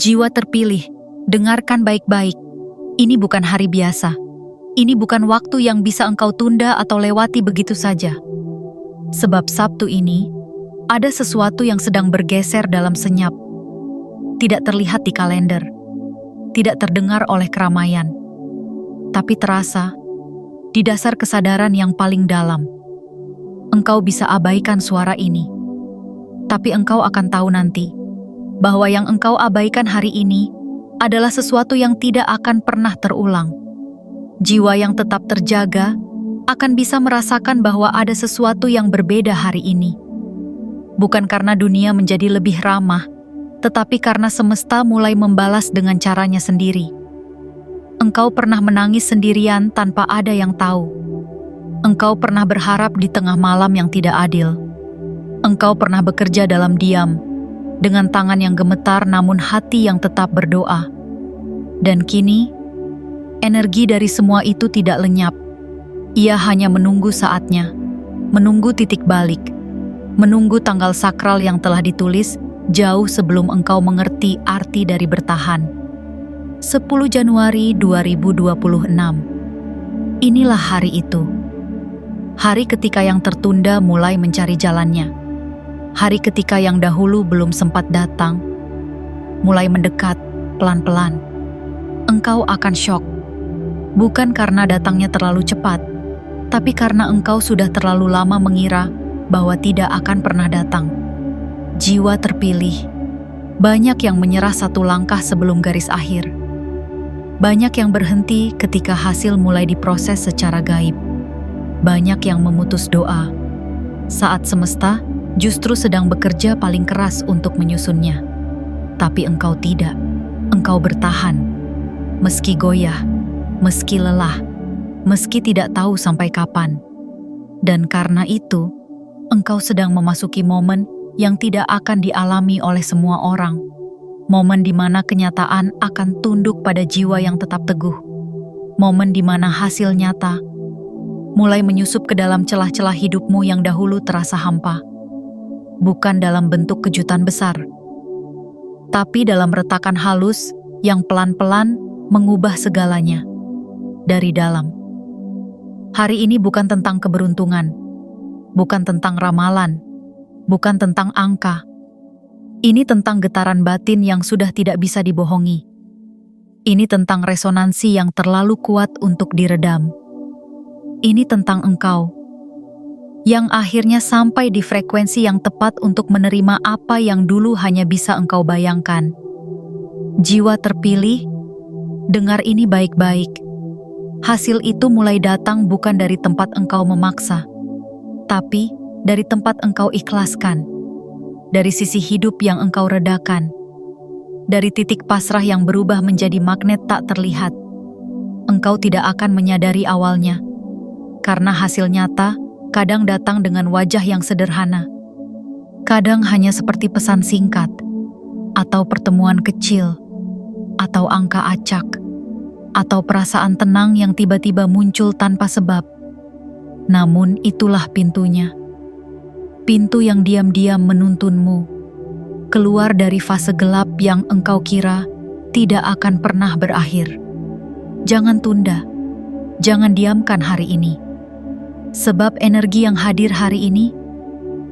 Jiwa terpilih, dengarkan baik-baik. Ini bukan hari biasa. Ini bukan waktu yang bisa engkau tunda atau lewati begitu saja. Sebab Sabtu ini, ada sesuatu yang sedang bergeser dalam senyap. Tidak terlihat di kalender, tidak terdengar oleh keramaian, tapi terasa di dasar kesadaran yang paling dalam. Engkau bisa abaikan suara ini, tapi engkau akan tahu nanti bahwa yang engkau abaikan hari ini adalah sesuatu yang tidak akan pernah terulang. Jiwa yang tetap terjaga akan bisa merasakan bahwa ada sesuatu yang berbeda hari ini. Bukan karena dunia menjadi lebih ramah, tetapi karena semesta mulai membalas dengan caranya sendiri. Engkau pernah menangis sendirian tanpa ada yang tahu. Engkau pernah berharap di tengah malam yang tidak adil. Engkau pernah bekerja dalam diam, dengan tangan yang gemetar namun hati yang tetap berdoa. Dan kini, energi dari semua itu tidak lenyap. Ia hanya menunggu saatnya, menunggu titik balik, menunggu tanggal sakral yang telah ditulis jauh sebelum engkau mengerti arti dari bertahan. 10 Januari 2026. Inilah hari itu. Hari ketika yang tertunda mulai mencari jalannya. Hari ketika yang dahulu belum sempat datang, mulai mendekat pelan-pelan. Engkau akan syok, bukan karena datangnya terlalu cepat, tapi karena engkau sudah terlalu lama mengira bahwa tidak akan pernah datang. Jiwa terpilih, banyak yang menyerah satu langkah sebelum garis akhir. Banyak yang berhenti ketika hasil mulai diproses secara gaib. Banyak yang memutus doa saat semesta justru sedang bekerja paling keras untuk menyusunnya. Tapi engkau tidak. Engkau bertahan. Meski goyah, meski lelah, meski tidak tahu sampai kapan. Dan karena itu, engkau sedang memasuki momen yang tidak akan dialami oleh semua orang. Momen di mana kenyataan akan tunduk pada jiwa yang tetap teguh. Momen di mana hasil nyata mulai menyusup ke dalam celah-celah hidupmu yang dahulu terasa hampa. Bukan dalam bentuk kejutan besar, tapi dalam retakan halus yang pelan-pelan mengubah segalanya dari dalam. Hari ini bukan tentang keberuntungan, bukan tentang ramalan, bukan tentang angka. Ini tentang getaran batin yang sudah tidak bisa dibohongi. Ini tentang resonansi yang terlalu kuat untuk diredam. Ini tentang engkau yang akhirnya sampai di frekuensi yang tepat untuk menerima apa yang dulu hanya bisa engkau bayangkan. Jiwa terpilih, dengar ini baik-baik. Hasil itu mulai datang bukan dari tempat engkau memaksa, tapi dari tempat engkau ikhlaskan, dari sisi hidup yang engkau redakan, dari titik pasrah yang berubah menjadi magnet tak terlihat. Engkau tidak akan menyadari awalnya, karena hasil nyata kadang datang dengan wajah yang sederhana. Kadang hanya seperti pesan singkat, atau pertemuan kecil, atau angka acak, atau perasaan tenang yang tiba-tiba muncul tanpa sebab. Namun itulah pintunya. Pintu yang diam-diam menuntunmu keluar dari fase gelap yang engkau kira tidak akan pernah berakhir. Jangan tunda, jangan diamkan hari ini. Sebab energi yang hadir hari ini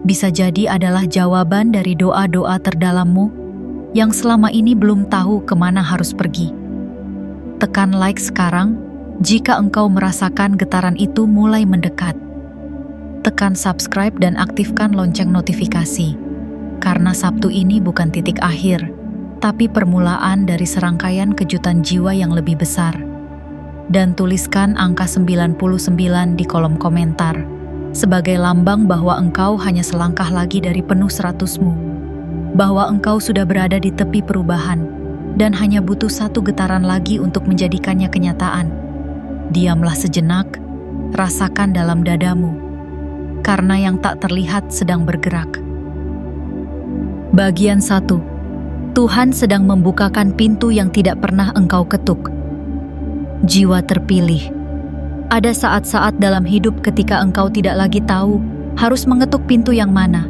bisa jadi adalah jawaban dari doa-doa terdalammu yang selama ini belum tahu kemana harus pergi. Tekan like sekarang jika engkau merasakan getaran itu mulai mendekat. Tekan subscribe dan aktifkan lonceng notifikasi, karena Sabtu ini bukan titik akhir, tapi permulaan dari serangkaian kejutan jiwa yang lebih besar. Dan tuliskan angka 99 di kolom komentar, sebagai lambang bahwa engkau hanya selangkah lagi dari penuh 100-mu, bahwa engkau sudah berada di tepi perubahan, dan hanya butuh satu getaran lagi untuk menjadikannya kenyataan. Diamlah sejenak, rasakan dalam dadamu, karena yang tak terlihat sedang bergerak. Bagian 1. Tuhan sedang membukakan pintu yang tidak pernah engkau ketuk. Jiwa terpilih. Ada saat-saat dalam hidup ketika engkau tidak lagi tahu harus mengetuk pintu yang mana.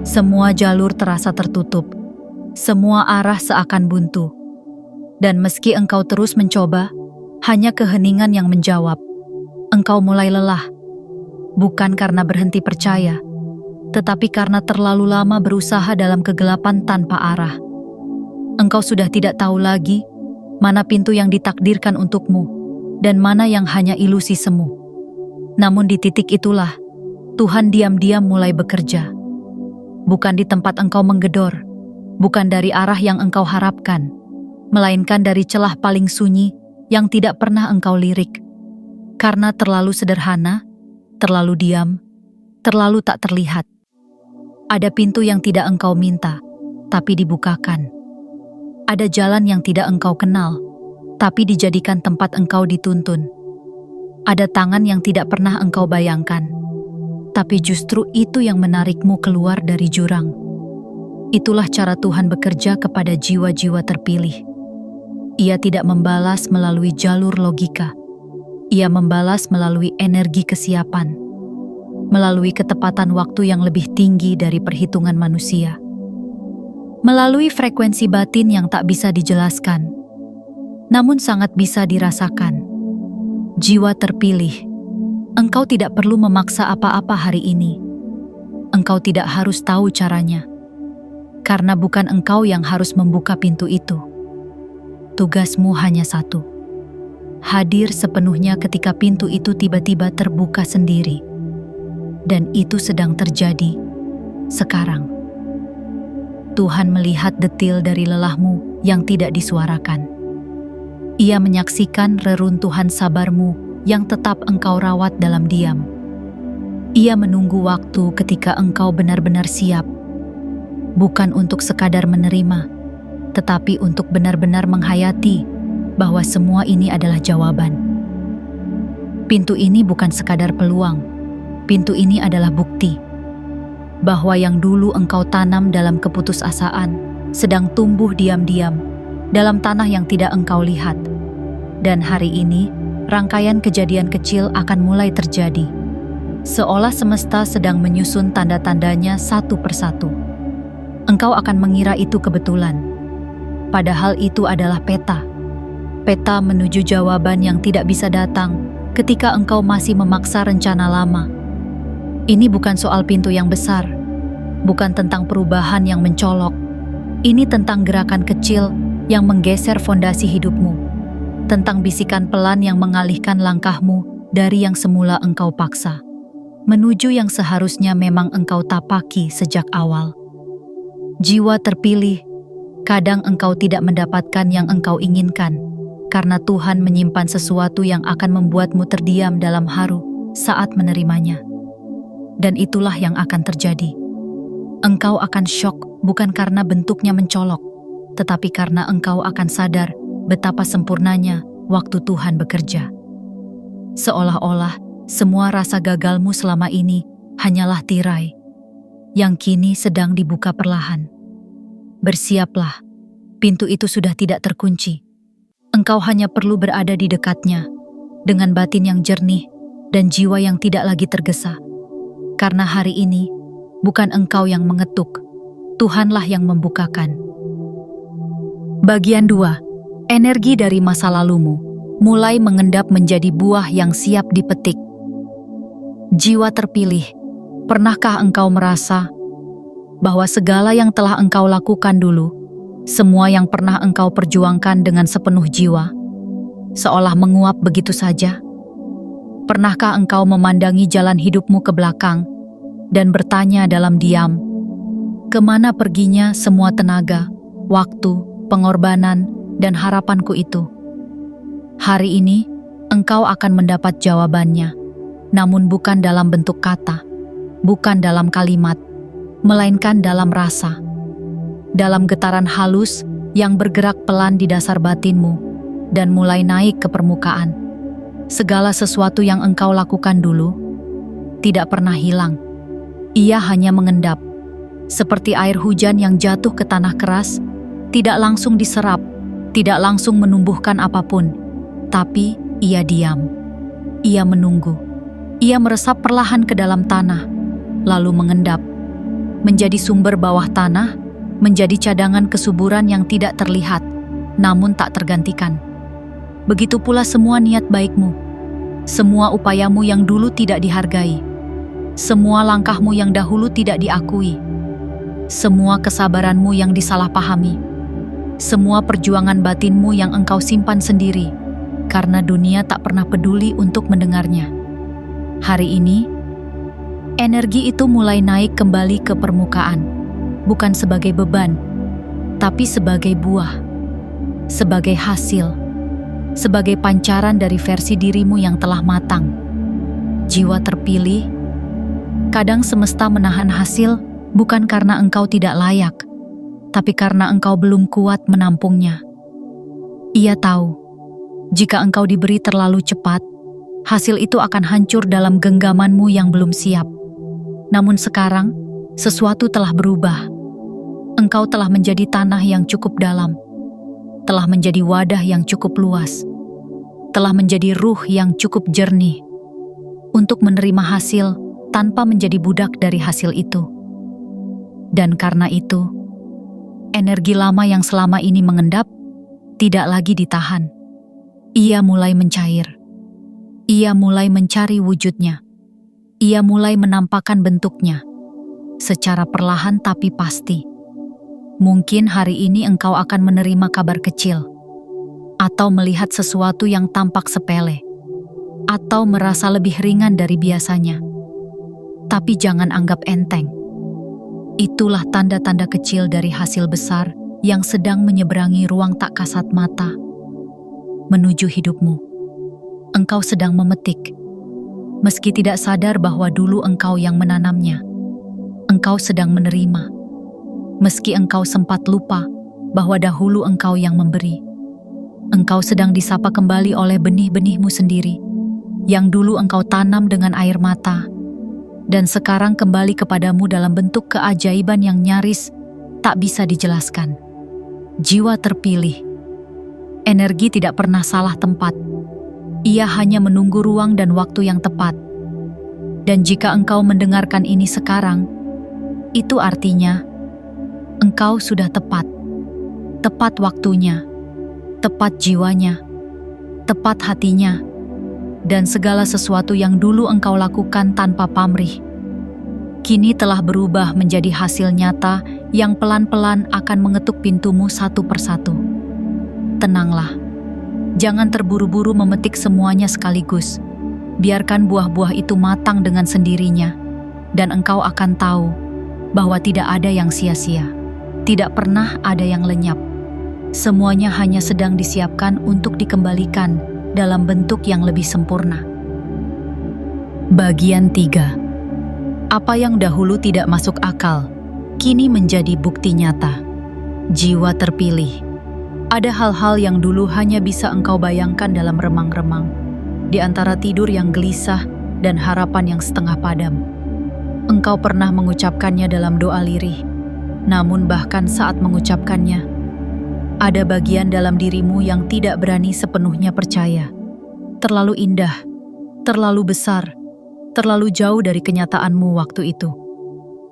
Semua jalur terasa tertutup. Semua arah seakan buntu. Dan meski engkau terus mencoba, hanya keheningan yang menjawab. Engkau mulai lelah, bukan karena berhenti percaya, tetapi karena terlalu lama berusaha dalam kegelapan tanpa arah. Engkau sudah tidak tahu lagi mana pintu yang ditakdirkan untukmu dan mana yang hanya ilusi semu. Namun di titik itulah, Tuhan diam-diam mulai bekerja. Bukan di tempat engkau menggedor, bukan dari arah yang engkau harapkan, melainkan dari celah paling sunyi yang tidak pernah engkau lirik. Karena terlalu sederhana, terlalu diam, terlalu tak terlihat. Ada pintu yang tidak engkau minta, tapi dibukakan. Ada jalan yang tidak engkau kenal, tapi dijadikan tempat engkau dituntun. Ada tangan yang tidak pernah engkau bayangkan, tapi justru itu yang menarikmu keluar dari jurang. Itulah cara Tuhan bekerja kepada jiwa-jiwa terpilih. Ia tidak membalas melalui jalur logika. Ia membalas melalui energi kesiapan, melalui ketepatan waktu yang lebih tinggi dari perhitungan manusia, melalui frekuensi batin yang tak bisa dijelaskan, namun sangat bisa dirasakan. Jiwa terpilih, engkau tidak perlu memaksa apa-apa hari ini. Engkau tidak harus tahu caranya, karena bukan engkau yang harus membuka pintu itu. Tugasmu hanya satu: hadir sepenuhnya ketika pintu itu tiba-tiba terbuka sendiri. Dan itu sedang terjadi sekarang. Tuhan melihat detil dari lelahmu yang tidak disuarakan. Ia menyaksikan reruntuhan sabarmu yang tetap engkau rawat dalam diam. Ia menunggu waktu ketika engkau benar-benar siap, bukan untuk sekadar menerima, tetapi untuk benar-benar menghayati bahwa semua ini adalah jawaban. Pintu ini bukan sekadar peluang, pintu ini adalah bukti bahwa yang dulu engkau tanam dalam keputusasaan sedang tumbuh diam-diam dalam tanah yang tidak engkau lihat. Dan hari ini, rangkaian kejadian kecil akan mulai terjadi, seolah semesta sedang menyusun tanda-tandanya satu persatu. Engkau akan mengira itu kebetulan, padahal itu adalah peta. Peta menuju jawaban yang tidak bisa datang ketika engkau masih memaksa rencana lama. Ini bukan soal pintu yang besar, bukan tentang perubahan yang mencolok. Ini tentang gerakan kecil yang menggeser fondasi hidupmu, tentang bisikan pelan yang mengalihkan langkahmu dari yang semula engkau paksa, menuju yang seharusnya memang engkau tapaki sejak awal. Jiwa terpilih, kadang engkau tidak mendapatkan yang engkau inginkan, karena Tuhan menyimpan sesuatu yang akan membuatmu terdiam dalam haru saat menerimanya. Dan itulah yang akan terjadi. Engkau akan syok bukan karena bentuknya mencolok, tetapi karena engkau akan sadar betapa sempurnanya waktu Tuhan bekerja. Seolah-olah semua rasa gagalmu selama ini hanyalah tirai yang kini sedang dibuka perlahan. Bersiaplah, pintu itu sudah tidak terkunci. Engkau hanya perlu berada di dekatnya, dengan batin yang jernih dan jiwa yang tidak lagi tergesa. Karena hari ini, bukan engkau yang mengetuk, Tuhanlah yang membukakan. Bagian 2. Energi dari masa lalumu mulai mengendap menjadi buah yang siap dipetik. Jiwa terpilih, pernahkah engkau merasa bahwa segala yang telah engkau lakukan dulu, semua yang pernah engkau perjuangkan dengan sepenuh jiwa, seolah menguap begitu saja? Pernahkah engkau memandangi jalan hidupmu ke belakang dan bertanya dalam diam, kemana perginya semua tenaga, waktu, pengorbanan, dan harapanku itu? Hari ini, engkau akan mendapat jawabannya, namun bukan dalam bentuk kata, bukan dalam kalimat, melainkan dalam rasa. Dalam getaran halus yang bergerak pelan di dasar batinmu dan mulai naik ke permukaan. Segala sesuatu yang engkau lakukan dulu tidak pernah hilang. Ia hanya mengendap, seperti air hujan yang jatuh ke tanah keras, tidak langsung diserap, tidak langsung menumbuhkan apapun, tapi ia diam. Ia menunggu. Ia meresap perlahan ke dalam tanah, lalu mengendap, menjadi sumber bawah tanah, menjadi cadangan kesuburan yang tidak terlihat, namun tak tergantikan. Begitu pula semua niat baikmu, semua upayamu yang dulu tidak dihargai, semua langkahmu yang dahulu tidak diakui, semua kesabaranmu yang disalahpahami, semua perjuangan batinmu yang engkau simpan sendiri, karena dunia tak pernah peduli untuk mendengarnya. Hari ini, energi itu mulai naik kembali ke permukaan, bukan sebagai beban, tapi sebagai buah, sebagai hasil, sebagai pancaran dari versi dirimu yang telah matang. Jiwa terpilih, kadang semesta menahan hasil bukan karena engkau tidak layak, tapi karena engkau belum kuat menampungnya. Ia tahu, jika engkau diberi terlalu cepat, hasil itu akan hancur dalam genggamanmu yang belum siap. Namun sekarang, sesuatu telah berubah. Engkau telah menjadi tanah yang cukup dalam, telah menjadi wadah yang cukup luas, telah menjadi ruh yang cukup jernih untuk menerima hasil tanpa menjadi budak dari hasil itu. Dan karena itu, energi lama yang selama ini mengendap tidak lagi ditahan. Ia mulai mencair. Ia mulai mencari wujudnya. Ia mulai menampakkan bentuknya secara perlahan tapi pasti. Mungkin hari ini engkau akan menerima kabar kecil, atau melihat sesuatu yang tampak sepele, atau merasa lebih ringan dari biasanya. Tapi jangan anggap enteng. Itulah tanda-tanda kecil dari hasil besar yang sedang menyeberangi ruang tak kasat mata menuju hidupmu. Engkau sedang memetik, meski tidak sadar bahwa dulu engkau yang menanamnya. Engkau sedang menerima, meski engkau sempat lupa bahwa dahulu engkau yang memberi. Engkau sedang disapa kembali oleh benih-benihmu sendiri, yang dulu engkau tanam dengan air mata, dan sekarang kembali kepadamu dalam bentuk keajaiban yang nyaris tak bisa dijelaskan. Jiwa terpilih. Energi tidak pernah salah tempat. Ia hanya menunggu ruang dan waktu yang tepat. Dan jika engkau mendengarkan ini sekarang, itu artinya engkau sudah tepat. Tepat waktunya, tepat jiwanya, tepat hatinya, dan segala sesuatu yang dulu engkau lakukan tanpa pamrih, kini telah berubah menjadi hasil nyata yang pelan-pelan akan mengetuk pintumu satu persatu. Tenanglah, jangan terburu-buru memetik semuanya sekaligus. Biarkan buah-buah itu matang dengan sendirinya, dan engkau akan tahu bahwa tidak ada yang sia-sia, tidak pernah ada yang lenyap. Semuanya hanya sedang disiapkan untuk dikembalikan dalam bentuk yang lebih sempurna. Bagian 3. Apa yang dahulu tidak masuk akal, kini menjadi bukti nyata. Jiwa terpilih. Ada hal-hal yang dulu hanya bisa engkau bayangkan dalam remang-remang, di antara tidur yang gelisah dan harapan yang setengah padam. Engkau pernah mengucapkannya dalam doa lirih, namun bahkan saat mengucapkannya, ada bagian dalam dirimu yang tidak berani sepenuhnya percaya. Terlalu indah, terlalu besar, terlalu jauh dari kenyataanmu waktu itu.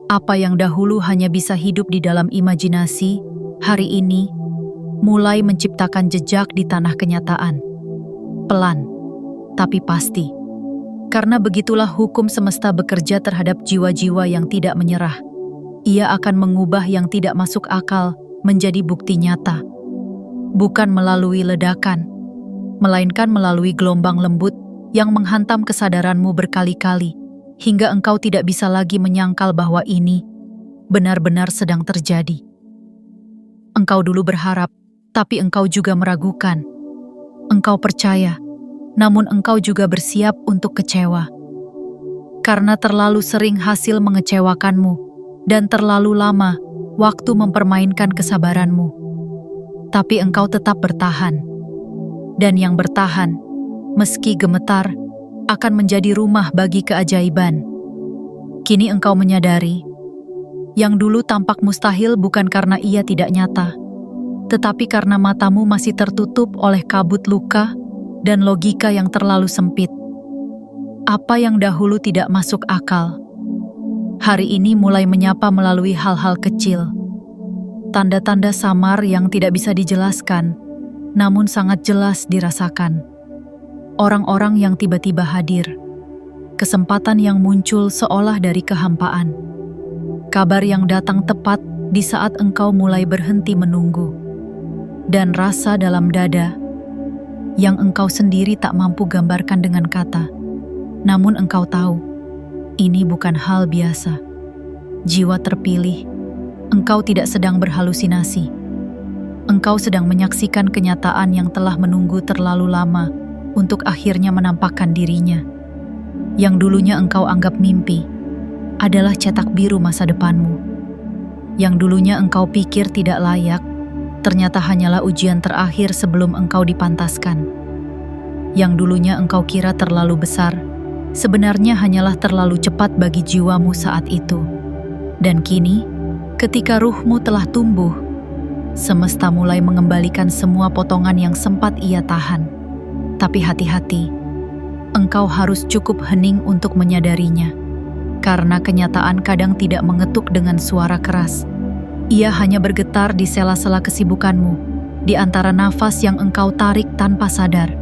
Apa yang dahulu hanya bisa hidup di dalam imajinasi, hari ini mulai menciptakan jejak di tanah kenyataan. Pelan, tapi pasti. Karena begitulah hukum semesta bekerja terhadap jiwa-jiwa yang tidak menyerah. Ia akan mengubah yang tidak masuk akal menjadi bukti nyata. Bukan melalui ledakan, melainkan melalui gelombang lembut yang menghantam kesadaranmu berkali-kali, hingga engkau tidak bisa lagi menyangkal bahwa ini benar-benar sedang terjadi. Engkau dulu berharap, tapi engkau juga meragukan. Engkau percaya, namun engkau juga bersiap untuk kecewa. Karena terlalu sering hasil mengecewakanmu, dan terlalu lama waktu mempermainkan kesabaranmu. Tapi engkau tetap bertahan. Dan yang bertahan, meski gemetar, akan menjadi rumah bagi keajaiban. Kini engkau menyadari, yang dulu tampak mustahil bukan karena ia tidak nyata, tetapi karena matamu masih tertutup oleh kabut luka dan logika yang terlalu sempit. Apa yang dahulu tidak masuk akal, hari ini mulai menyapa melalui hal-hal kecil. tanda-tanda samar yang tidak bisa dijelaskan, namun sangat jelas dirasakan. Orang-orang yang tiba-tiba hadir, kesempatan yang muncul seolah dari kehampaan, kabar yang datang tepat di saat engkau mulai berhenti menunggu, dan rasa dalam dada yang engkau sendiri tak mampu gambarkan dengan kata. Namun engkau tahu, ini bukan hal biasa. Jiwa terpilih, engkau tidak sedang berhalusinasi. Engkau sedang menyaksikan kenyataan yang telah menunggu terlalu lama untuk akhirnya menampakkan dirinya. Yang dulunya engkau anggap mimpi adalah cetak biru masa depanmu. Yang dulunya engkau pikir tidak layak, ternyata hanyalah ujian terakhir sebelum engkau dipantaskan. Yang dulunya engkau kira terlalu besar, sebenarnya hanyalah terlalu cepat bagi jiwamu saat itu. Dan kini, ketika ruhmu telah tumbuh, semesta mulai mengembalikan semua potongan yang sempat ia tahan. Tapi hati-hati, engkau harus cukup hening untuk menyadarinya. Karena kenyataan kadang tidak mengetuk dengan suara keras. Ia hanya bergetar di sela-sela kesibukanmu, di antara nafas yang engkau tarik tanpa sadar.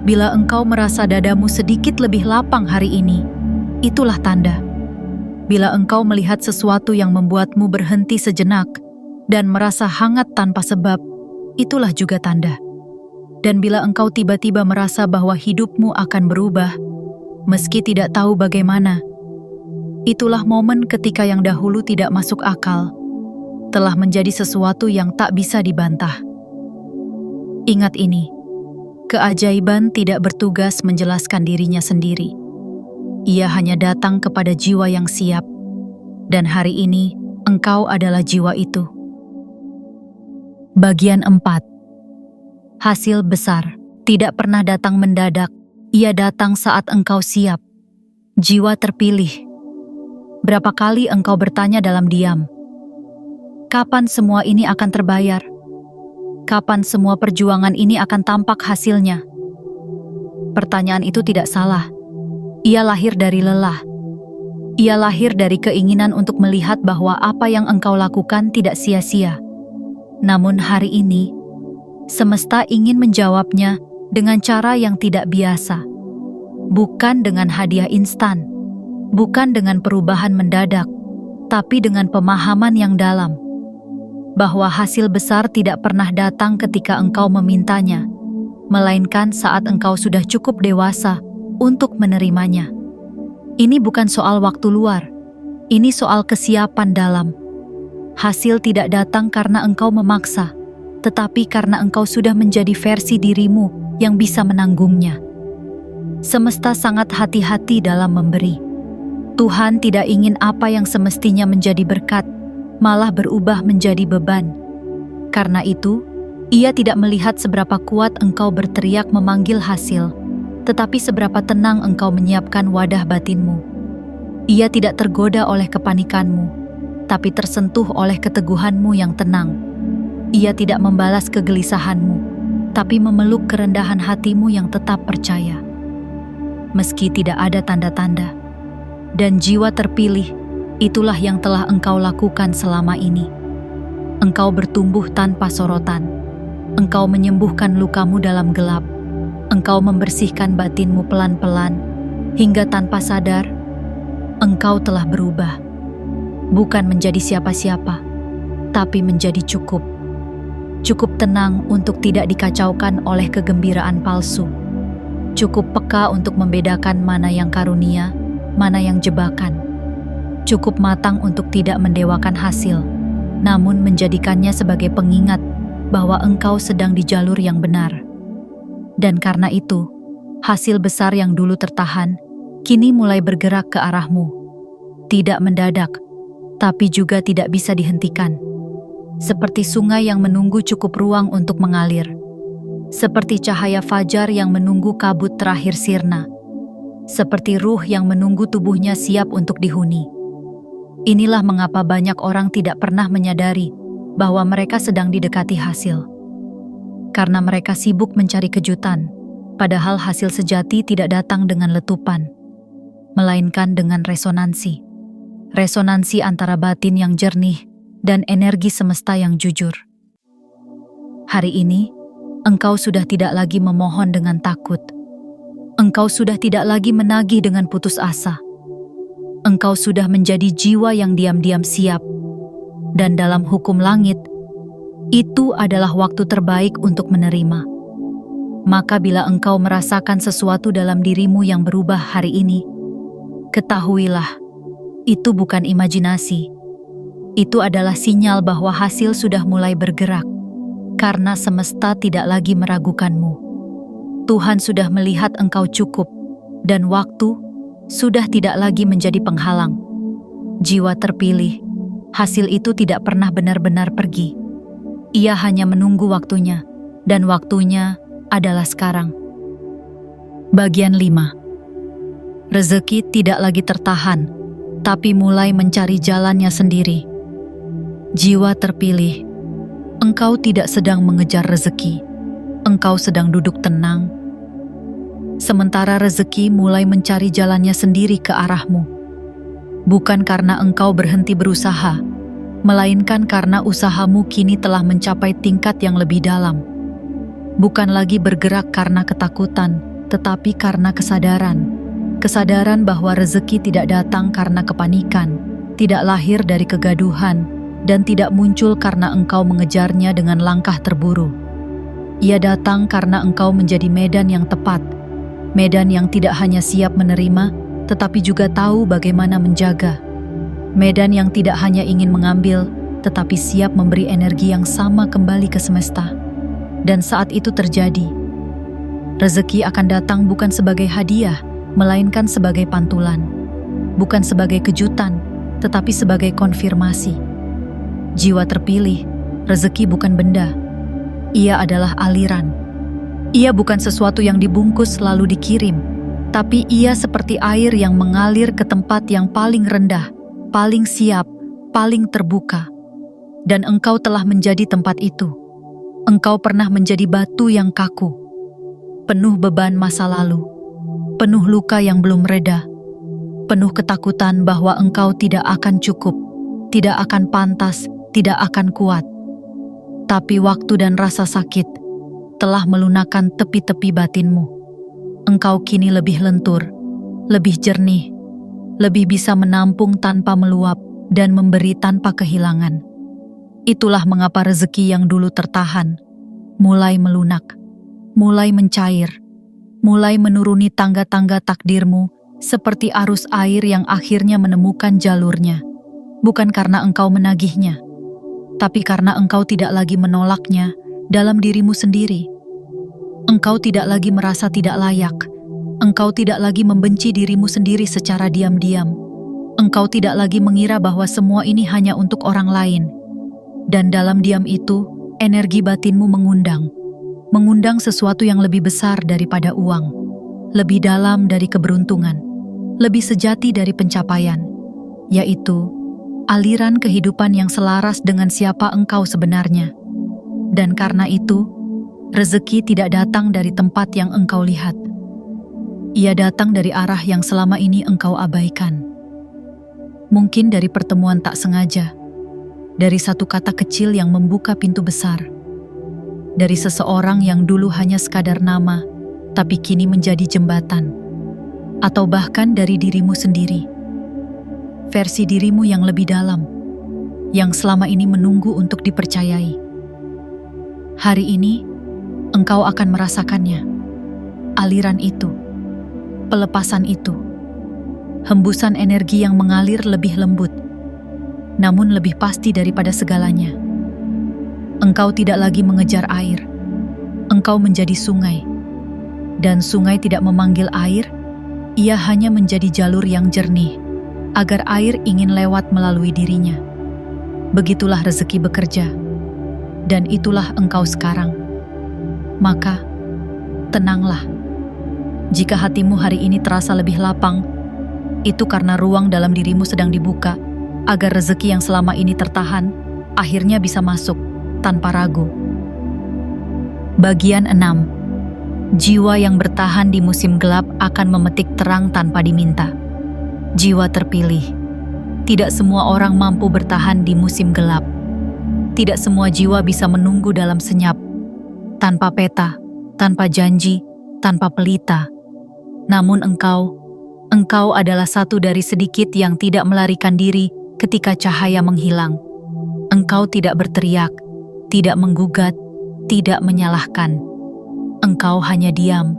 Bila engkau merasa dadamu sedikit lebih lapang hari ini, itulah tanda. Bila engkau melihat sesuatu yang membuatmu berhenti sejenak dan merasa hangat tanpa sebab, itulah juga tanda. Dan bila engkau tiba-tiba merasa bahwa hidupmu akan berubah, meski tidak tahu bagaimana, itulah momen ketika yang dahulu tidak masuk akal telah menjadi sesuatu yang tak bisa dibantah. Ingat ini, keajaiban tidak bertugas menjelaskan dirinya sendiri. Ia hanya datang kepada jiwa yang siap, dan hari ini engkau adalah jiwa itu. Bagian 4. Hasil besar tidak pernah datang mendadak, ia datang saat engkau siap. Jiwa terpilih. Berapa kali engkau bertanya dalam diam, kapan semua ini akan terbayar? Kapan semua perjuangan ini akan tampak hasilnya? Pertanyaan itu tidak salah. Ia lahir dari lelah. Ia lahir dari keinginan untuk melihat bahwa apa yang engkau lakukan tidak sia-sia. Namun hari ini, semesta ingin menjawabnya dengan cara yang tidak biasa. Bukan dengan hadiah instan, bukan dengan perubahan mendadak, tapi dengan pemahaman yang dalam. Bahwa hasil besar tidak pernah datang ketika engkau memintanya, melainkan saat engkau sudah cukup dewasa untuk menerimanya. Ini bukan soal waktu luar, ini soal kesiapan dalam. Hasil tidak datang karena engkau memaksa, tetapi karena engkau sudah menjadi versi dirimu yang bisa menanggungnya. Semesta sangat hati-hati dalam memberi. Tuhan tidak ingin apa yang semestinya menjadi berkat malah berubah menjadi beban. Karena itu, Ia tidak melihat seberapa kuat engkau berteriak memanggil hasil, tetapi seberapa tenang engkau menyiapkan wadah batinmu. Ia tidak tergoda oleh kepanikanmu, tapi tersentuh oleh keteguhanmu yang tenang. Ia tidak membalas kegelisahanmu, tapi memeluk kerendahan hatimu yang tetap percaya. Meski tidak ada tanda-tanda, dan jiwa terpilih, itulah yang telah engkau lakukan selama ini. Engkau bertumbuh tanpa sorotan. Engkau menyembuhkan lukamu dalam gelap. Engkau membersihkan batinmu pelan-pelan, hingga tanpa sadar, engkau telah berubah. Bukan menjadi siapa-siapa, tapi menjadi cukup. Cukup tenang untuk tidak dikacaukan oleh kegembiraan palsu. Cukup peka untuk membedakan mana yang karunia, mana yang jebakan. Cukup matang untuk tidak mendewakan hasil, namun menjadikannya sebagai pengingat bahwa engkau sedang di jalur yang benar. Dan karena itu, hasil besar yang dulu tertahan, kini mulai bergerak ke arahmu. Tidak mendadak, tapi juga tidak bisa dihentikan. Seperti sungai yang menunggu cukup ruang untuk mengalir. Seperti cahaya fajar yang menunggu kabut terakhir sirna. Seperti ruh yang menunggu tubuhnya siap untuk dihuni. Inilah mengapa banyak orang tidak pernah menyadari bahwa mereka sedang didekati hasil. Karena mereka sibuk mencari kejutan, padahal hasil sejati tidak datang dengan letupan, melainkan dengan resonansi. Resonansi antara batin yang jernih dan energi semesta yang jujur. Hari ini, engkau sudah tidak lagi memohon dengan takut. Engkau sudah tidak lagi menagih dengan putus asa. Engkau sudah menjadi jiwa yang diam-diam siap. Dan dalam hukum langit, itu adalah waktu terbaik untuk menerima. Maka bila engkau merasakan sesuatu dalam dirimu yang berubah hari ini, ketahuilah, itu bukan imajinasi. Itu adalah sinyal bahwa hasil sudah mulai bergerak, karena semesta tidak lagi meragukanmu. Tuhan sudah melihat engkau cukup, dan waktu sudah tidak lagi menjadi penghalang. Jiwa terpilih, hasil itu tidak pernah benar-benar pergi. Ia hanya menunggu waktunya, dan waktunya adalah sekarang. Bagian 5. Rezeki tidak lagi tertahan, tapi mulai mencari jalannya sendiri. Jiwa terpilih, engkau tidak sedang mengejar rezeki, engkau sedang duduk tenang. Sementara rezeki mulai mencari jalannya sendiri ke arahmu. Bukan karena engkau berhenti berusaha, melainkan karena usahamu kini telah mencapai tingkat yang lebih dalam. Bukan lagi bergerak karena ketakutan, tetapi karena kesadaran. Kesadaran bahwa rezeki tidak datang karena kepanikan, tidak lahir dari kegaduhan, dan tidak muncul karena engkau mengejarnya dengan langkah terburu. Ia datang karena engkau menjadi medan yang tepat, medan yang tidak hanya siap menerima, tetapi juga tahu bagaimana menjaga. Medan yang tidak hanya ingin mengambil, tetapi siap memberi energi yang sama kembali ke semesta. Dan saat itu terjadi, rezeki akan datang bukan sebagai hadiah, melainkan sebagai pantulan. Bukan sebagai kejutan, tetapi sebagai konfirmasi. Jiwa terpilih, rezeki bukan benda. Ia adalah aliran. Ia bukan sesuatu yang dibungkus lalu dikirim, tapi ia seperti air yang mengalir ke tempat yang paling rendah, paling siap, paling terbuka. Dan engkau telah menjadi tempat itu. Engkau pernah menjadi batu yang kaku, penuh beban masa lalu, penuh luka yang belum reda, penuh ketakutan bahwa engkau tidak akan cukup, tidak akan pantas, tidak akan kuat. Tapi waktu dan rasa sakit telah melunakkan tepi-tepi batinmu. Engkau kini lebih lentur, lebih jernih, lebih bisa menampung tanpa meluap dan memberi tanpa kehilangan. Itulah mengapa rezeki yang dulu tertahan, mulai melunak, mulai mencair, mulai menuruni tangga-tangga takdirmu seperti arus air yang akhirnya menemukan jalurnya. Bukan karena engkau menagihnya, tapi karena engkau tidak lagi menolaknya dalam dirimu sendiri. Engkau tidak lagi merasa tidak layak, engkau tidak lagi membenci dirimu sendiri secara diam-diam. Engkau tidak lagi mengira bahwa semua ini hanya untuk orang lain. Dan dalam diam itu, energi batinmu mengundang sesuatu yang lebih besar daripada uang, lebih dalam dari keberuntungan, lebih sejati dari pencapaian, yaitu aliran kehidupan yang selaras dengan siapa engkau sebenarnya. Dan karena itu, rezeki tidak datang dari tempat yang engkau lihat. Ia datang dari arah yang selama ini engkau abaikan. Mungkin dari pertemuan tak sengaja, dari satu kata kecil yang membuka pintu besar, dari seseorang yang dulu hanya sekadar nama, tapi kini menjadi jembatan, atau bahkan dari dirimu sendiri, versi dirimu yang lebih dalam, yang selama ini menunggu untuk dipercayai. Hari ini, engkau akan merasakannya, aliran itu, pelepasan itu, hembusan energi yang mengalir lebih lembut, namun lebih pasti daripada segalanya. Engkau tidak lagi mengejar air, engkau menjadi sungai. Dan sungai tidak memanggil air, ia hanya menjadi jalur yang jernih, agar air ingin lewat melalui dirinya. Begitulah rezeki bekerja, dan itulah engkau sekarang. Maka, tenanglah. Jika hatimu hari ini terasa lebih lapang, itu karena ruang dalam dirimu sedang dibuka, agar rezeki yang selama ini tertahan, akhirnya bisa masuk, tanpa ragu. Bagian 6. Jiwa yang bertahan di musim gelap akan memetik terang tanpa diminta. Jiwa terpilih. Tidak semua orang mampu bertahan di musim gelap. Tidak semua jiwa bisa menunggu dalam senyap, tanpa peta, tanpa janji, tanpa pelita. Namun engkau adalah satu dari sedikit yang tidak melarikan diri ketika cahaya menghilang. Engkau tidak berteriak, tidak menggugat, tidak menyalahkan. Engkau hanya diam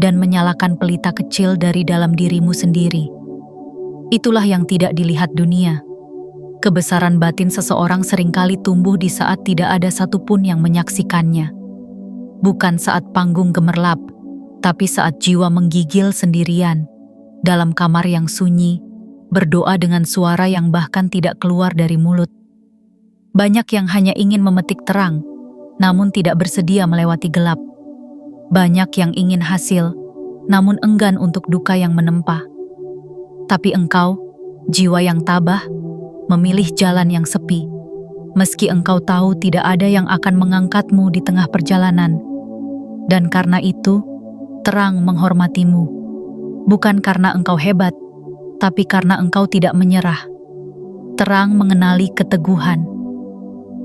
dan menyalakan pelita kecil dari dalam dirimu sendiri. Itulah yang tidak dilihat dunia. Kebesaran batin seseorang seringkali tumbuh di saat tidak ada satupun yang menyaksikannya. Bukan saat panggung gemerlap, tapi saat jiwa menggigil sendirian, dalam kamar yang sunyi, berdoa dengan suara yang bahkan tidak keluar dari mulut. Banyak yang hanya ingin memetik terang, namun tidak bersedia melewati gelap. Banyak yang ingin hasil, namun enggan untuk duka yang menempa. Tapi engkau, jiwa yang tabah, memilih jalan yang sepi, meski engkau tahu tidak ada yang akan mengangkatmu di tengah perjalanan. Dan karena itu, terang menghormatimu, bukan karena engkau hebat, tapi karena engkau tidak menyerah. Terang mengenali keteguhan.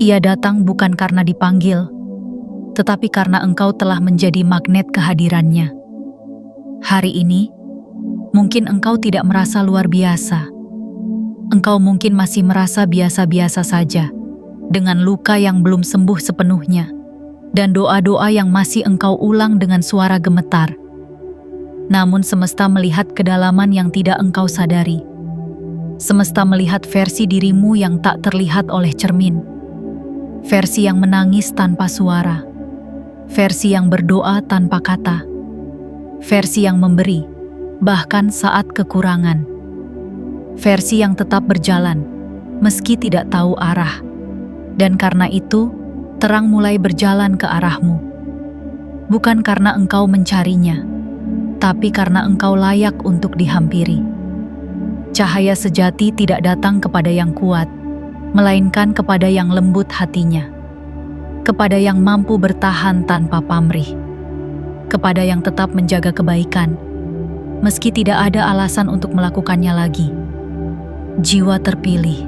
Ia datang bukan karena dipanggil, tetapi karena engkau telah menjadi magnet kehadirannya. Hari ini, mungkin engkau tidak merasa luar biasa. Engkau mungkin masih merasa biasa-biasa saja, dengan luka yang belum sembuh sepenuhnya, dan doa-doa yang masih engkau ulang dengan suara gemetar. Namun semesta melihat kedalaman yang tidak engkau sadari. Semesta melihat versi dirimu yang tak terlihat oleh cermin. Versi yang menangis tanpa suara. Versi yang berdoa tanpa kata. Versi yang memberi, bahkan saat kekurangan. Versi yang tetap berjalan, meski tidak tahu arah. Dan karena itu, terang mulai berjalan ke arahmu. Bukan karena engkau mencarinya, tapi karena engkau layak untuk dihampiri. Cahaya sejati tidak datang kepada yang kuat, melainkan kepada yang lembut hatinya. Kepada yang mampu bertahan tanpa pamrih. Kepada yang tetap menjaga kebaikan, meski tidak ada alasan untuk melakukannya lagi. Jiwa terpilih,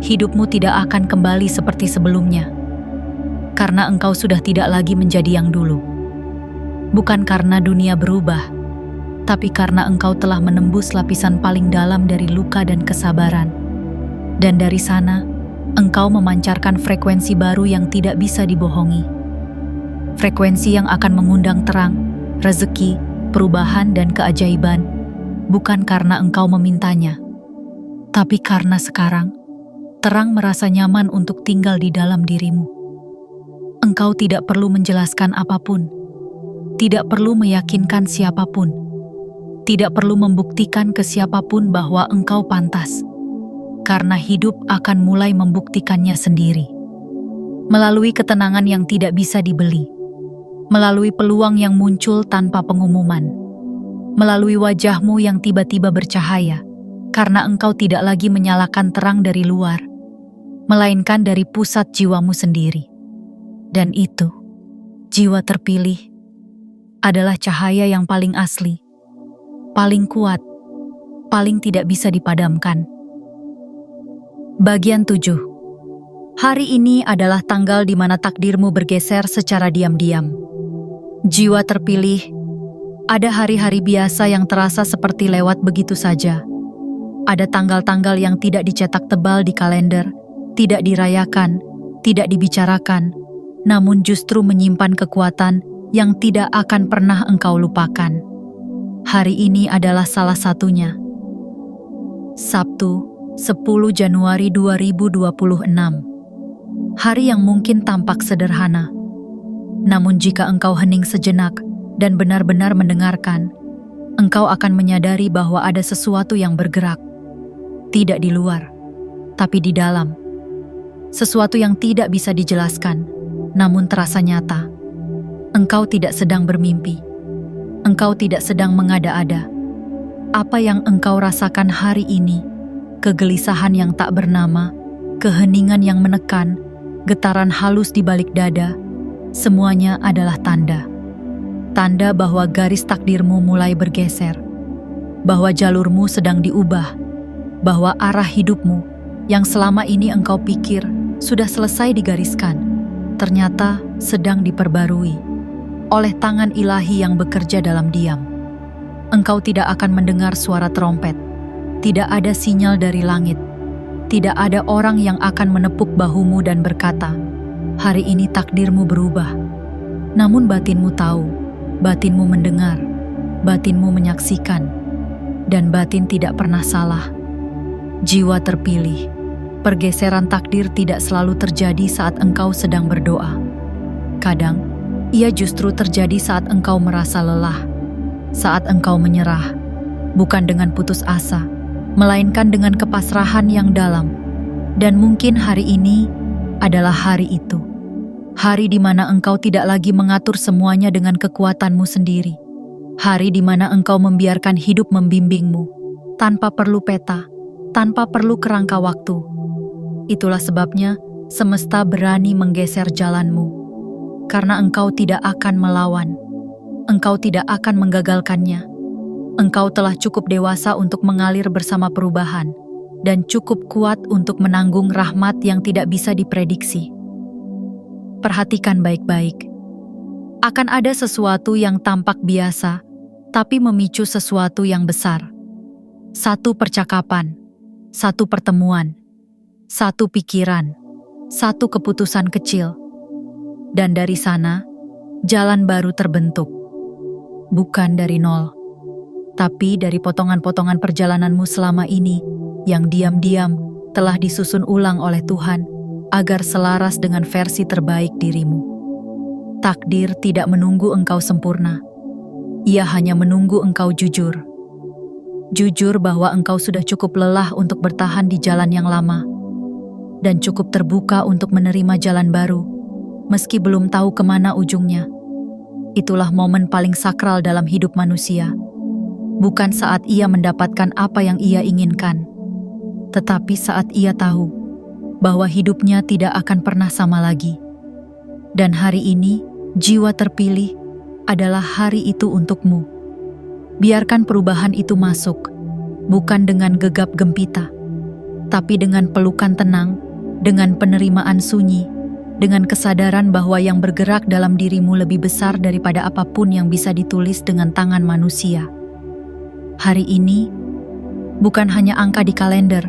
hidupmu tidak akan kembali seperti sebelumnya. Karena engkau sudah tidak lagi menjadi yang dulu. Bukan karena dunia berubah, tapi karena engkau telah menembus lapisan paling dalam dari luka dan kesabaran. Dan dari sana, engkau memancarkan frekuensi baru yang tidak bisa dibohongi. Frekuensi yang akan mengundang terang, rezeki, perubahan dan keajaiban, bukan karena engkau memintanya, tapi karena sekarang, terang merasa nyaman untuk tinggal di dalam dirimu. Engkau tidak perlu menjelaskan apapun, tidak perlu meyakinkan siapapun, tidak perlu membuktikan ke siapapun bahwa engkau pantas, karena hidup akan mulai membuktikannya sendiri. Melalui ketenangan yang tidak bisa dibeli, melalui peluang yang muncul tanpa pengumuman, melalui wajahmu yang tiba-tiba bercahaya, karena engkau tidak lagi menyalakan terang dari luar, melainkan dari pusat jiwamu sendiri. Dan itu, jiwa terpilih, adalah cahaya yang paling asli, paling kuat, paling tidak bisa dipadamkan. Bagian 7. Hari ini adalah tanggal di mana takdirmu bergeser secara diam-diam. Jiwa terpilih, ada hari-hari biasa yang terasa seperti lewat begitu saja. Ada tanggal-tanggal yang tidak dicetak tebal di kalender, tidak dirayakan, tidak dibicarakan, namun justru menyimpan kekuatan yang tidak akan pernah engkau lupakan. Hari ini adalah salah satunya. Sabtu, 10 Januari 2026. Hari yang mungkin tampak sederhana. Namun jika engkau hening sejenak dan benar-benar mendengarkan, engkau akan menyadari bahwa ada sesuatu yang bergerak. Tidak di luar, tapi di dalam. Sesuatu yang tidak bisa dijelaskan, namun terasa nyata. Engkau tidak sedang bermimpi. Engkau tidak sedang mengada-ada. Apa yang engkau rasakan hari ini, kegelisahan yang tak bernama, keheningan yang menekan, getaran halus di balik dada, semuanya adalah tanda. Tanda bahwa garis takdirmu mulai bergeser, bahwa jalurmu sedang diubah, bahwa arah hidupmu yang selama ini engkau pikir sudah selesai digariskan, ternyata sedang diperbarui oleh tangan ilahi yang bekerja dalam diam. Engkau tidak akan mendengar suara trompet, tidak ada sinyal dari langit, tidak ada orang yang akan menepuk bahumu dan berkata, "Hari ini takdirmu berubah." Namun batinmu tahu, batinmu mendengar, batinmu menyaksikan, dan batin tidak pernah salah. Jiwa terpilih, pergeseran takdir tidak selalu terjadi saat engkau sedang berdoa. Kadang, ia justru terjadi saat engkau merasa lelah, saat engkau menyerah, bukan dengan putus asa, melainkan dengan kepasrahan yang dalam. Dan mungkin hari ini adalah hari itu. Hari di mana engkau tidak lagi mengatur semuanya dengan kekuatanmu sendiri. Hari di mana engkau membiarkan hidup membimbingmu, tanpa perlu peta, tanpa perlu kerangka waktu. Itulah sebabnya semesta berani menggeser jalanmu. Karena engkau tidak akan melawan, engkau tidak akan menggagalkannya. Engkau telah cukup dewasa untuk mengalir bersama perubahan, dan cukup kuat untuk menanggung rahmat yang tidak bisa diprediksi. Perhatikan baik-baik. Akan ada sesuatu yang tampak biasa, tapi memicu sesuatu yang besar. Satu percakapan, satu pertemuan, satu pikiran, satu keputusan kecil. Dan dari sana, jalan baru terbentuk. Bukan dari nol, tapi dari potongan-potongan perjalananmu selama ini yang diam-diam telah disusun ulang oleh Tuhan agar selaras dengan versi terbaik dirimu. Takdir tidak menunggu engkau sempurna. Ia hanya menunggu engkau jujur. Jujur bahwa engkau sudah cukup lelah untuk bertahan di jalan yang lama, dan cukup terbuka untuk menerima jalan baru, meski belum tahu kemana ujungnya. Itulah momen paling sakral dalam hidup manusia. Bukan saat ia mendapatkan apa yang ia inginkan, tetapi saat ia tahu bahwa hidupnya tidak akan pernah sama lagi. Dan hari ini, jiwa terpilih adalah hari itu untukmu. Biarkan perubahan itu masuk, bukan dengan gegap gempita, tapi dengan pelukan tenang, dengan penerimaan sunyi, dengan kesadaran bahwa yang bergerak dalam dirimu lebih besar daripada apapun yang bisa ditulis dengan tangan manusia. Hari ini bukan hanya angka di kalender,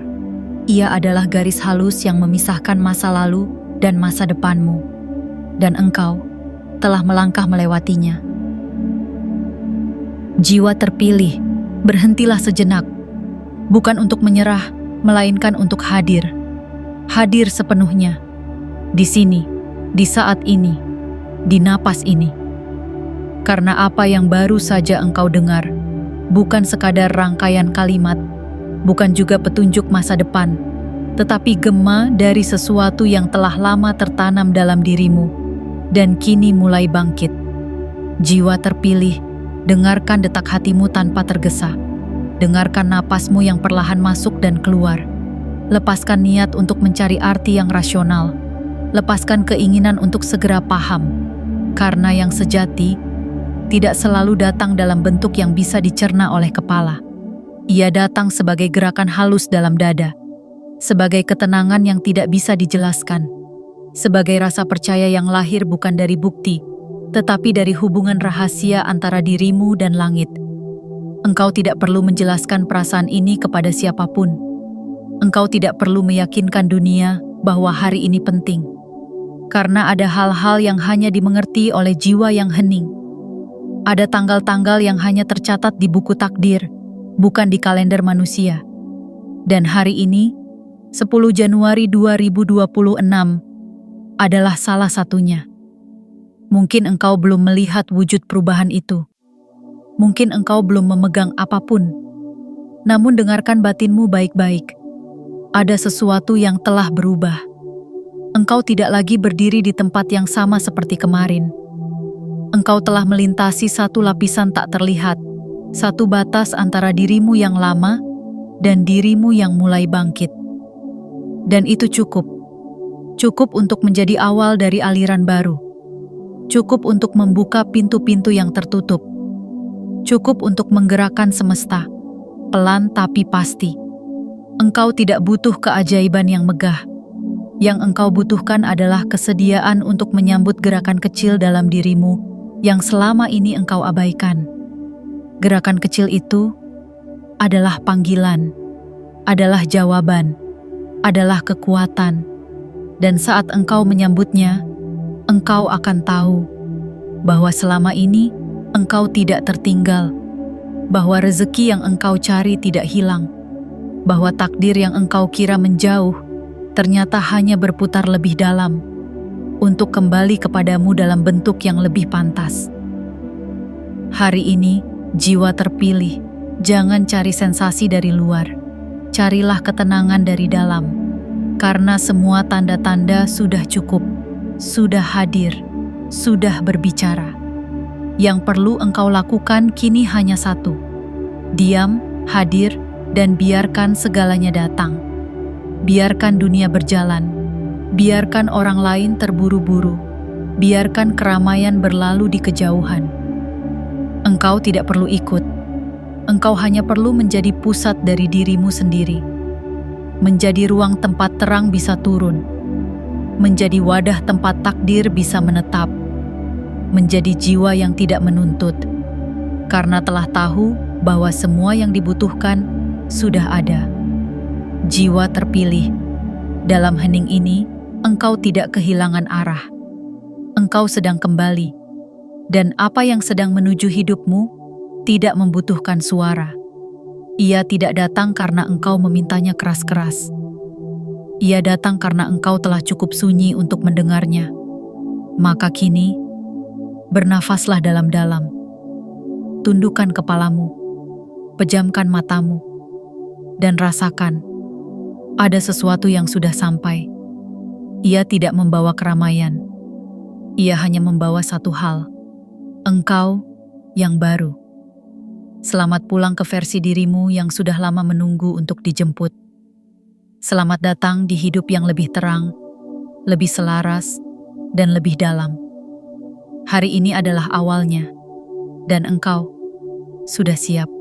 ia adalah garis halus yang memisahkan masa lalu dan masa depanmu, dan engkau telah melangkah melewatinya. Jiwa terpilih, berhentilah sejenak, bukan untuk menyerah, melainkan untuk hadir. Hadir sepenuhnya. Di sini, di saat ini, di napas ini. Karena apa yang baru saja engkau dengar, bukan sekadar rangkaian kalimat, bukan juga petunjuk masa depan, tetapi gema dari sesuatu yang telah lama tertanam dalam dirimu, dan kini mulai bangkit. Jiwa terpilih, dengarkan detak hatimu tanpa tergesa. Dengarkan napasmu yang perlahan masuk dan keluar. Lepaskan niat untuk mencari arti yang rasional. Lepaskan keinginan untuk segera paham, karena yang sejati tidak selalu datang dalam bentuk yang bisa dicerna oleh kepala. Ia datang sebagai gerakan halus dalam dada, sebagai ketenangan yang tidak bisa dijelaskan, sebagai rasa percaya yang lahir bukan dari bukti, tetapi dari hubungan rahasia antara dirimu dan langit. Engkau tidak perlu menjelaskan perasaan ini kepada siapapun. Engkau tidak perlu meyakinkan dunia bahwa hari ini penting. Karena ada hal-hal yang hanya dimengerti oleh jiwa yang hening. Ada tanggal-tanggal yang hanya tercatat di buku takdir, bukan di kalender manusia. Dan hari ini, 10 Januari 2026, adalah salah satunya. Mungkin engkau belum melihat wujud perubahan itu. Mungkin engkau belum memegang apapun. Namun dengarkan batinmu baik-baik. Ada sesuatu yang telah berubah. Engkau tidak lagi berdiri di tempat yang sama seperti kemarin. Engkau telah melintasi satu lapisan tak terlihat, satu batas antara dirimu yang lama dan dirimu yang mulai bangkit. Dan itu cukup. Cukup untuk menjadi awal dari aliran baru. Cukup untuk membuka pintu-pintu yang tertutup. Cukup untuk menggerakkan semesta, pelan tapi pasti. Engkau tidak butuh keajaiban yang megah. Yang engkau butuhkan adalah kesediaan untuk menyambut gerakan kecil dalam dirimu yang selama ini engkau abaikan. Gerakan kecil itu adalah panggilan, adalah jawaban, adalah kekuatan. Dan saat engkau menyambutnya, engkau akan tahu bahwa selama ini engkau tidak tertinggal, bahwa rezeki yang engkau cari tidak hilang, bahwa takdir yang engkau kira menjauh ternyata hanya berputar lebih dalam untuk kembali kepadamu dalam bentuk yang lebih pantas. Hari ini, jiwa terpilih, jangan cari sensasi dari luar, carilah ketenangan dari dalam, karena semua tanda-tanda sudah cukup, sudah hadir, sudah berbicara. Yang perlu engkau lakukan kini hanya satu: diam, hadir, dan biarkan segalanya datang. Biarkan dunia berjalan, biarkan orang lain terburu-buru, biarkan keramaian berlalu di kejauhan. Engkau tidak perlu ikut, engkau hanya perlu menjadi pusat dari dirimu sendiri, menjadi ruang tempat terang bisa turun, menjadi wadah tempat takdir bisa menetap, menjadi jiwa yang tidak menuntut, karena telah tahu bahwa semua yang dibutuhkan sudah ada. Jiwa terpilih, dalam hening ini engkau tidak kehilangan arah. Engkau sedang kembali, dan apa yang sedang menuju hidupmu tidak membutuhkan suara. Ia tidak datang karena engkau memintanya keras-keras. Ia datang karena engkau telah cukup sunyi untuk mendengarnya. Maka kini, bernafaslah dalam-dalam. Tundukkan kepalamu, pejamkan matamu, dan rasakan ada sesuatu yang sudah sampai. Ia tidak membawa keramaian. Ia hanya membawa satu hal: engkau yang baru. Selamat pulang ke versi dirimu yang sudah lama menunggu untuk dijemput. Selamat datang di hidup yang lebih terang, lebih selaras, dan lebih dalam. Hari ini adalah awalnya, dan engkau sudah siap.